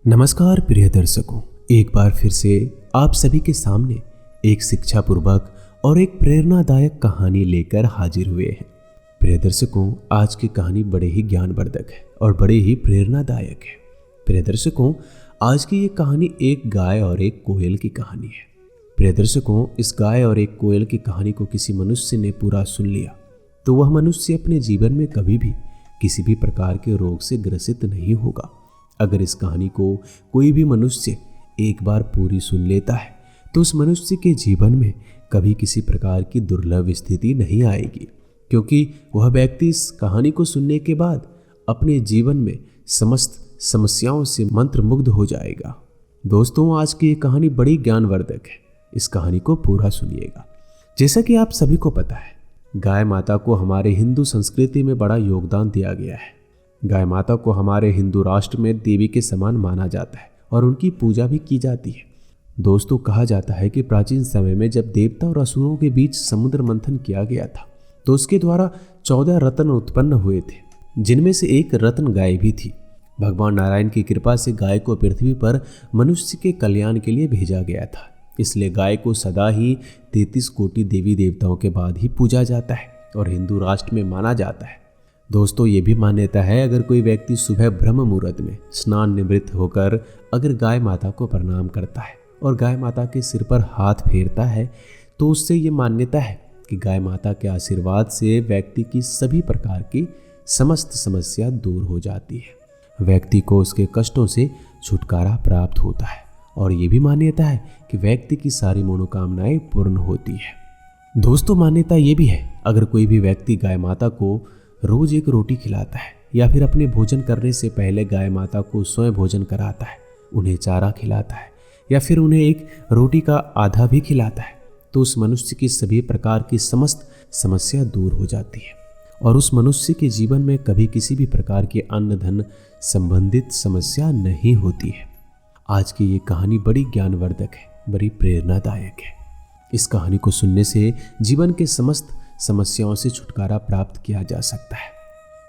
नमस्कार प्रिय दर्शकों, एक बार फिर से आप सभी के सामने एक शिक्षापूर्वक और एक प्रेरणादायक कहानी लेकर हाजिर हुए हैं। प्रिय दर्शकों, आज की कहानी बड़े ही ज्ञानवर्धक है और बड़े ही प्रेरणादायक है। प्रिय दर्शकों, आज की ये कहानी एक गाय और एक कोयल की कहानी है। प्रिय दर्शकों, इस गाय और एक कोयल की कहानी को किसी मनुष्य ने पूरा सुन लिया तो वह मनुष्य अपने जीवन में कभी भी किसी भी प्रकार के रोग से ग्रसित नहीं होगा। अगर इस कहानी को कोई भी मनुष्य एक बार पूरी सुन लेता है तो उस मनुष्य के जीवन में कभी किसी प्रकार की दुर्लभ स्थिति नहीं आएगी, क्योंकि वह व्यक्ति इस कहानी को सुनने के बाद अपने जीवन में समस्त समस्याओं से मंत्रमुग्ध हो जाएगा। दोस्तों, आज की ये कहानी बड़ी ज्ञानवर्धक है। इस कहानी को पूरा सुनिएगा। जैसा कि आप सभी को पता है, गाय माता को हमारे हिंदू संस्कृति में बड़ा योगदान दिया गया है। गाय माता को हमारे हिंदू राष्ट्र में देवी के समान माना जाता है और उनकी पूजा भी की जाती है। दोस्तों, कहा जाता है कि प्राचीन समय में जब देवता और असुरों के बीच समुद्र मंथन किया गया था तो उसके द्वारा 14 रत्न उत्पन्न हुए थे, जिनमें से एक रत्न गाय भी थी। भगवान नारायण की कृपा से गाय को पृथ्वी पर मनुष्य के कल्याण के लिए भेजा गया था, इसलिए गाय को सदा ही 33 कोटि देवी देवताओं के बाद ही पूजा जाता है और हिंदू राष्ट्र में माना जाता है। दोस्तों, ये भी मान्यता है अगर कोई व्यक्ति सुबह ब्रह्म मुहूर्त में स्नान निवृत्त होकर अगर गाय माता को प्रणाम करता है और गाय माता के सिर पर हाथ फेरता है तो उससे ये मान्यता है कि गाय माता के आशीर्वाद से व्यक्ति की सभी प्रकार की समस्त समस्या दूर हो जाती है। व्यक्ति को उसके कष्टों से छुटकारा प्राप्त होता है और ये भी मान्यता है कि व्यक्ति की सारी मनोकामनाएं पूर्ण होती है। दोस्तों, मान्यता ये भी है अगर कोई भी व्यक्ति गाय माता को रोज एक रोटी खिलाता है या फिर अपने भोजन करने से पहले गाय माता को स्वयं भोजन कराता है, उन्हें चारा खिलाता है या फिर उन्हें एक रोटी का आधा भी खिलाता है तो उस मनुष्य की सभी प्रकार की समस्त समस्या दूर हो जाती है और उस मनुष्य के जीवन में कभी किसी भी प्रकार की अन्न धन संबंधित समस्या नहीं होती है। आज की ये कहानी बड़ी ज्ञानवर्धक है, बड़ी प्रेरणादायक है। इस कहानी को सुनने से जीवन के समस्त समस्याओं से छुटकारा प्राप्त किया जा सकता है।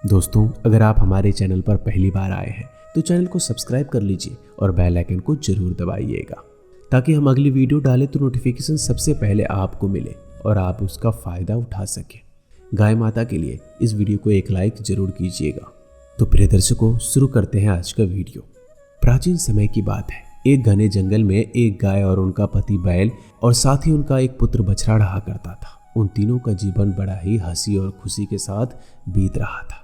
दोस्तों, अगर आप हमारे चैनल पर पहली बार आए हैं तो चैनल को सब्सक्राइब कर लीजिए और बेल आइकन को जरूर दबाइएगा ताकि हम अगली वीडियो डालें तो नोटिफिकेशन सबसे पहले आपको मिले और आप उसका फायदा उठा सकें। गाय माता के लिए इस वीडियो को एक लाइक जरूर कीजिएगा। तो प्रिय दर्शकों, शुरू करते हैं आज का वीडियो। प्राचीन समय की बात है। एक घने जंगल में एक गाय और उनका पति बैल और साथ ही उनका एक पुत्र बछड़ा रहा करता था। उन तीनों का जीवन बड़ा ही हंसी और खुशी के साथ बीत रहा था।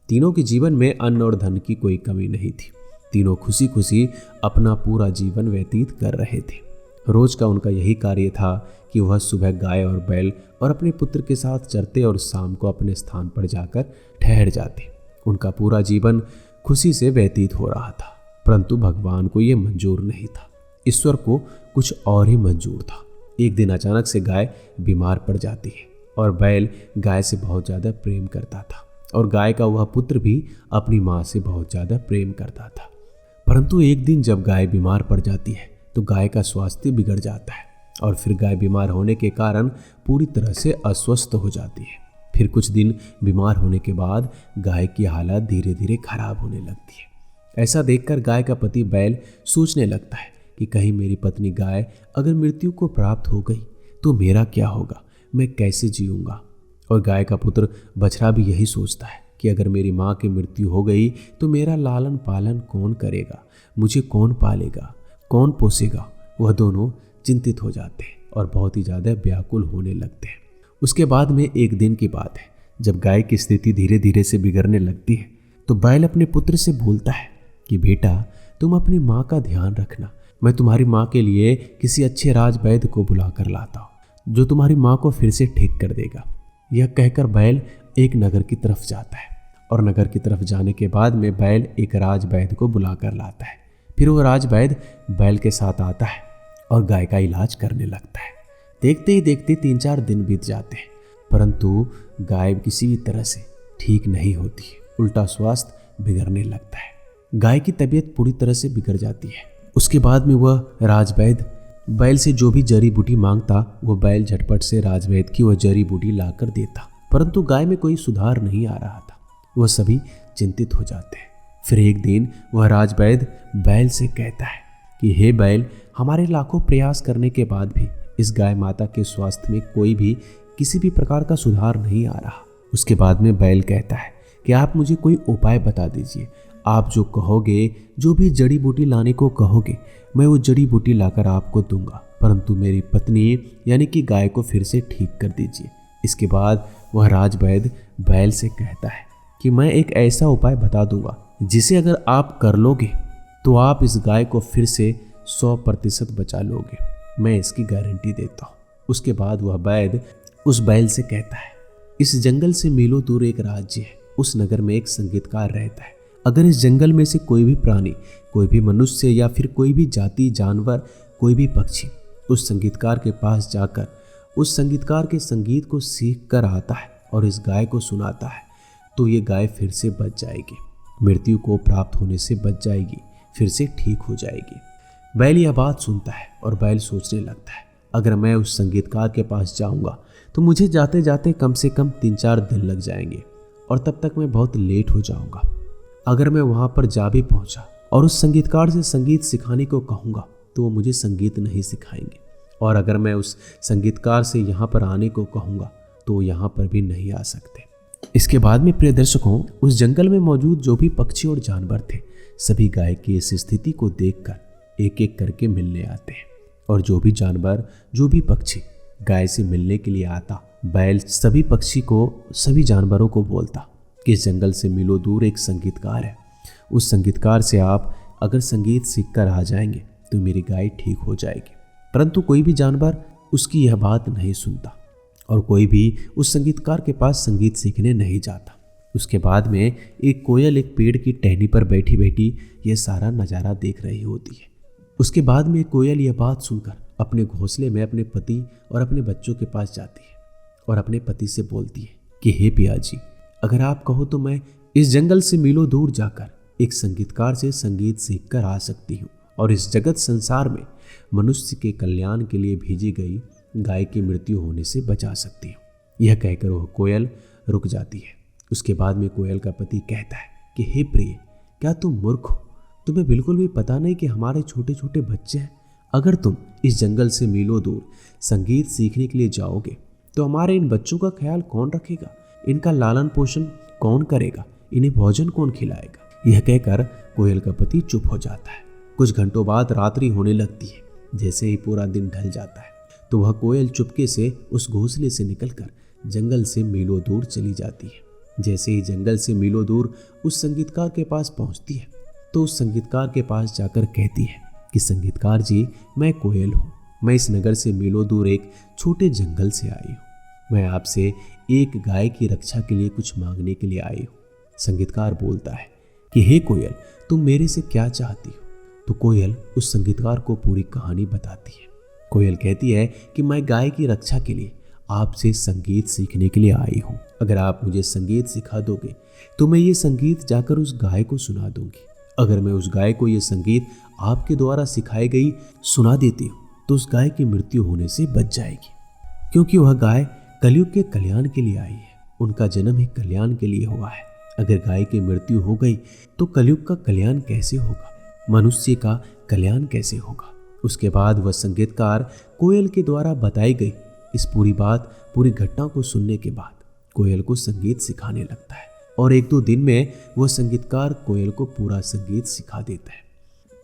तीनों के जीवन में अन्न और धन की कोई कमी नहीं थी। तीनों खुशी खुशी अपना पूरा जीवन व्यतीत कर रहे थे। रोज का उनका यही कार्य था कि वह सुबह गाय और बैल और अपने पुत्र के साथ चरते और शाम को अपने स्थान पर जाकर ठहर जाते। उनका पूरा जीवन खुशी से व्यतीत हो रहा था, परंतु भगवान को यह मंजूर नहीं था। ईश्वर को कुछ और ही मंजूर था। एक दिन अचानक से गाय बीमार पड़ जाती है और बैल गाय से बहुत ज़्यादा प्रेम करता था और गाय का वह पुत्र भी अपनी माँ से बहुत ज़्यादा प्रेम करता था। परंतु एक दिन जब गाय बीमार पड़ जाती है तो गाय का स्वास्थ्य बिगड़ जाता है और फिर गाय बीमार होने के कारण पूरी तरह से अस्वस्थ हो जाती है। फिर कुछ दिन बीमार होने के बाद गाय की हालत धीरे धीरे खराब होने लगती है। ऐसा देखकर गाय का पति बैल सोचने लगता है कि कहीं मेरी पत्नी गाय अगर मृत्यु को प्राप्त हो गई तो मेरा क्या होगा, मैं कैसे जीऊँगा। और गाय का पुत्र बछड़ा भी यही सोचता है कि अगर मेरी माँ की मृत्यु हो गई तो मेरा लालन पालन कौन करेगा, मुझे कौन पालेगा, कौन पोसेगा। वह दोनों चिंतित हो जाते हैं और बहुत ही ज़्यादा व्याकुल होने लगते हैं। उसके बाद में एक दिन की बात है, जब गाय की स्थिति धीरे धीरे से बिगड़ने लगती है तो बैल अपने पुत्र से बोलता है कि बेटा, तुम अपनी माँ का ध्यान रखना। मैं तुम्हारी माँ के लिए किसी अच्छे राजवैद्य को बुला कर लाता हूँ जो तुम्हारी माँ को फिर से ठीक कर देगा। यह कहकर बैल एक नगर की तरफ जाता है और नगर की तरफ जाने के बाद में बैल एक राजवैद्य को बुला कर लाता है। फिर वो राजवैद्य बैल के साथ आता है और गाय का इलाज करने लगता है। देखते ही देखते 3-4 दिन बीत जाते हैं, परंतु गाय किसी भी तरह से ठीक नहीं होती, उल्टा स्वास्थ्य बिगड़ने लगता है। गाय की तबीयत पूरी तरह से बिगड़ जाती है। उसके बाद में वह राजवैद्य बैल से जो भी जड़ी बूटी मांगता वो बैल झटपट से राजवैद्य की वह जड़ी बूटी लाकर देता, परंतु गाय में कोई सुधार नहीं आ रहा था। वह सभी चिंतित हो जाते हैं। फिर एक दिन वह राजवैद्य बैल से कहता है कि हे बैल, हमारे लाखों प्रयास करने के बाद भी इस गाय माता के स्वास्थ्य में कोई भी किसी भी प्रकार का सुधार नहीं आ रहा। उसके बाद में बैल कहता है कि आप मुझे कोई उपाय बता दीजिए। आप जो कहोगे, जो भी जड़ी बूटी लाने को कहोगे, मैं वो जड़ी बूटी लाकर आपको दूंगा, परंतु मेरी पत्नी यानी कि गाय को फिर से ठीक कर दीजिए। इसके बाद वह राजवैद्य बैल से कहता है कि मैं एक ऐसा उपाय बता दूंगा जिसे अगर आप कर लोगे तो आप इस गाय को फिर से 100% बचा लोगे। मैं इसकी गारंटी देता हूँ। उसके बाद वह वैद्य उस बैल से कहता है, इस जंगल से मीलों दूर एक राज्य है। उस नगर में एक संगीतकार रहता है। अगर इस जंगल में से कोई भी प्राणी, कोई भी मनुष्य या फिर कोई भी जाति जानवर, कोई भी पक्षी उस संगीतकार के पास जाकर उस संगीतकार के संगीत को सीख कर आता है और इस गाय को सुनाता है, तो ये गाय फिर से बच जाएगी, मृत्यु को प्राप्त होने से बच जाएगी, फिर से ठीक हो जाएगी। बैल यह बात सुनता है और बैल सोचने लगता है, अगर मैं उस संगीतकार के पास जाऊंगा तो मुझे जाते जाते कम से कम 3-4 दिन लग जाएंगे और तब तक मैं बहुत लेट हो जाऊंगा। अगर मैं वहां पर जा भी पहुंचा और उस संगीतकार से संगीत सिखाने को कहूंगा तो वो मुझे संगीत नहीं सिखाएंगे, और अगर मैं उस संगीतकार से यहाँ पर आने को कहूंगा तो यहाँ पर भी नहीं आ सकते। इसके बाद में प्रिय दर्शकों, उस जंगल में मौजूद जो भी पक्षी और जानवर थे, सभी गाय की इस स्थिति को देखकर एक एक करके मिलने आते हैं, और जो भी जानवर, जो भी पक्षी गाय से मिलने के लिए आता, बैल सभी पक्षी को, सभी जानवरों को बोलता कि इस जंगल से मीलों दूर एक संगीतकार है। उस संगीतकार से आप अगर संगीत सीख कर आ जाएंगे तो मेरी गाय ठीक हो जाएगी। परंतु कोई भी जानवर उसकी यह बात नहीं सुनता और कोई भी उस संगीतकार के पास संगीत सीखने नहीं जाता। उसके बाद में एक कोयल एक पेड़ की टहनी पर बैठी बैठी यह सारा नज़ारा देख रही होती है। उसके बाद में कोयल यह बात सुनकर अपने घोंसले में अपने पति और अपने बच्चों के पास जाती है और अपने पति से बोलती है कि हे पिया जी, अगर आप कहो तो मैं इस जंगल से मीलों दूर जाकर एक संगीतकार से संगीत सीख कर आ सकती हूँ और इस जगत संसार में मनुष्य के कल्याण के लिए भेजी गई गाय की मृत्यु होने से बचा सकती हूँ। यह कहकर वह कोयल रुक जाती है। उसके बाद में कोयल का पति कहता है कि हे प्रिय, क्या तुम मूर्ख हो? तुम्हें बिल्कुल भी पता नहीं कि हमारे छोटे छोटे बच्चे हैं। अगर तुम इस जंगल से मीलों दूर संगीत सीखने के लिए जाओगे तो हमारे इन बच्चों का ख्याल कौन रखेगा? इनका लालन पोषण कौन करेगा? इन्हें भोजन कौन खिलाएगा? यह कहकर कोयल का पति चुप हो जाता है। कुछ घंटों बाद रात्रि होने लगती है। जैसे ही पूरा दिन ढल जाता है तो वह कोयल चुपके से उस घोंसले से निकलकर जंगल से मीलों दूर चली जाती है। जैसे ही जंगल से मीलों दूर उस संगीतकार के पास पहुंचती है तो उस संगीतकार के पास जाकर कहती है कि संगीतकार जी, मैं कोयल हूँ। मैं इस नगर से मीलों दूर एक छोटे जंगल से आई हूँ। मैं आपसे एक गाय की रक्षा के लिए कुछ मांगने के लिए आई हूँ। संगीतकार बोलता है कि हे कोयल, तुम मेरे से क्या चाहती हो? तो कोयल उस संगीतकार को पूरी कहानी बताती है। कोयल कहती है कि मैं गाय की रक्षा के लिए आपसे संगीत सीखने के लिए आई हूँ। अगर आप मुझे संगीत सिखा दोगे तो मैं ये संगीत जाकर उस गाय को सुना दूंगी। अगर मैं उस गाय को ये संगीत आपके द्वारा सिखाई गई सुना देती हूँ तो उस गाय की मृत्यु होने से बच जाएगी, क्योंकि वह गाय कलयुग के कल्याण के लिए आई है। उनका जन्म ही कल्याण के लिए हुआ है। अगर गाय की मृत्यु हो गई तो कलयुग का कल्याण कैसे होगा? मनुष्य का कल्याण कैसे होगा? उसके बाद वह संगीतकार कोयल के द्वारा बताई गई इस पूरी घटना को सुनने के बाद कोयल को संगीत सिखाने लगता है और 1-2 दिन में वह संगीतकार कोयल को पूरा संगीत सिखा देता है।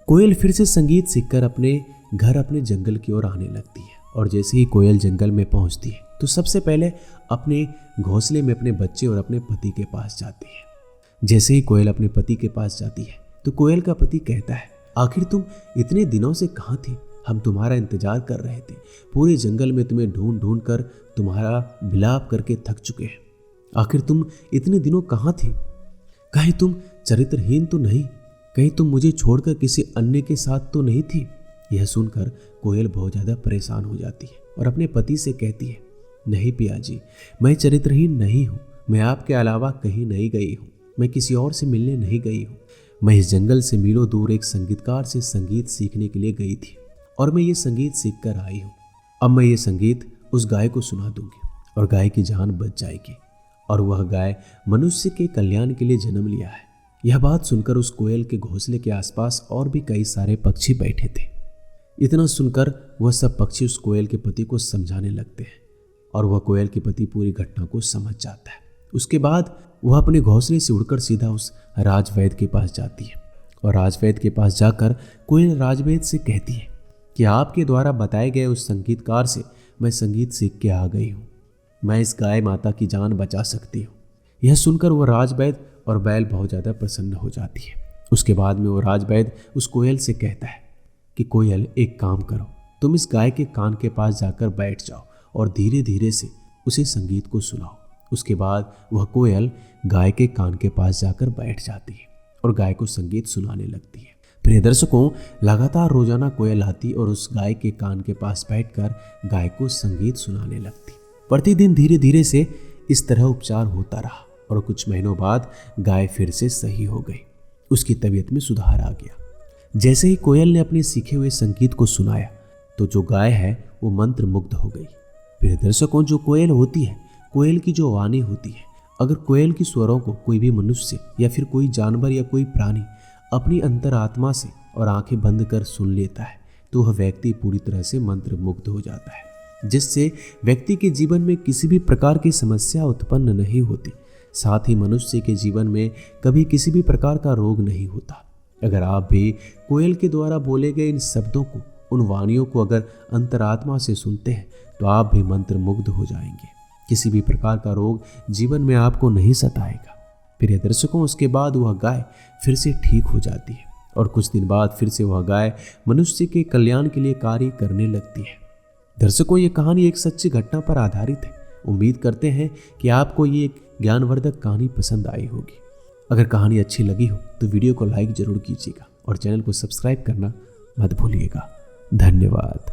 कोयल फिर से संगीत सीखकर अपने घर, अपने जंगल की ओर आने लगती है और जैसे ही कोयल जंगल में पहुंचती है तो सबसे पहले अपने घोंसले में अपने बच्चे और अपने पति के पास जाती है। जैसे ही कोयल अपने पति के पास जाती है तो कोयल का पति कहता है, आखिर तुम इतने दिनों से कहाँ थी? हम तुम्हारा इंतजार कर रहे थे। पूरे जंगल में तुम्हें ढूंढ ढूंढ कर तुम्हारा विलाप करके थक चुके हैं। आखिर तुम इतने दिनों कहाँ थी? कहीं तुम चरित्रहीन तो नहीं? कहीं तुम मुझे छोड़कर किसी अन्य के साथ तो नहीं थी? यह सुनकर कोयल बहुत ज़्यादा परेशान हो जाती है और अपने पति से कहती है, नहीं पिया जी, मैं चरित्रहीन नहीं हूँ। मैं आपके अलावा कहीं नहीं गई हूँ। मैं किसी और से मिलने नहीं गई हूँ। मैं इस जंगल से मीलों दूर एक संगीतकार से संगीत सीखने के लिए गई थी और मैं ये संगीत सीख कर आई हूँ। अब मैं ये संगीत उस गाय को सुना दूंगी और गाय की जान बच जाएगी और वह गाय मनुष्य के कल्याण के लिए जन्म लिया है। यह बात सुनकर उस कोयल के घोंसले के आसपास और भी कई सारे पक्षी बैठे थे। इतना सुनकर वह सब पक्षी उस कोयल के पति को समझाने लगते हैं और वह कोयल के पति पूरी घटना को समझ जाता है। उसके बाद वह अपने घोंसले से उड़कर सीधा उस राजवैद्य के पास जाती है और राजवैद्य के पास जाकर कोयल राजवैद्य से कहती है कि आपके द्वारा बताए गए उस संगीतकार से मैं संगीत सीख के आ गई हूँ। मैं इस गाय माता की जान बचा सकती हूँ। यह सुनकर वो राजवैद्य और बैल बहुत ज़्यादा प्रसन्न हो जाती है। उसके बाद में वो राजवैद्य उस कोयल से कहता है कि कोयल, एक काम करो, तुम इस गाय के कान के पास जाकर बैठ जाओ और धीरे धीरे से उसे संगीत को सुनाओ। उसके बाद वह कोयल गाय के कान के पास जाकर बैठ जाती है और गाय को संगीत सुनाने लगती है। प्रिय दर्शकों, लगातार रोजाना कोयल आती और उस गाय के कान के पास बैठकर गाय को संगीत सुनाने लगती। प्रतिदिन धीरे धीरे से इस तरह उपचार होता रहा और कुछ महीनों बाद गाय फिर से सही हो गई। उसकी तबीयत में सुधार आ गया। जैसे ही कोयल ने अपने सीखे हुए संगीत को सुनाया तो जो गाय है वो मंत्र मुग्ध हो गई। प्रिय दर्शकों, जो कोयल होती है, कोयल की जो वाणी होती है, अगर कोयल की स्वरों को कोई भी मनुष्य या फिर कोई जानवर या कोई प्राणी अपनी अंतरात्मा से और आंखें बंद कर सुन लेता है तो वह व्यक्ति पूरी तरह से मंत्र मुग्ध हो जाता है, जिससे व्यक्ति के जीवन में किसी भी प्रकार की समस्या उत्पन्न नहीं होती। साथ ही मनुष्य के जीवन में कभी किसी भी प्रकार का रोग नहीं होता। अगर आप भी कोयल के द्वारा बोले गए इन शब्दों को, उन वाणियों को अगर अंतरात्मा से सुनते हैं तो आप भी मंत्र मुग्ध हो जाएंगे। किसी भी प्रकार का रोग जीवन में आपको नहीं सताएगा। प्रिय दर्शकों, उसके बाद वह गाय फिर से ठीक हो जाती है और कुछ दिन बाद फिर से वह गाय मनुष्य के कल्याण के लिए कार्य करने लगती है। दर्शकों, ये कहानी एक सच्ची घटना पर आधारित है। उम्मीद करते हैं कि आपको ये एक ज्ञानवर्धक कहानी पसंद आई होगी। अगर कहानी अच्छी लगी हो तो वीडियो को लाइक जरूर कीजिएगा और चैनल को सब्सक्राइब करना मत भूलिएगा। धन्यवाद।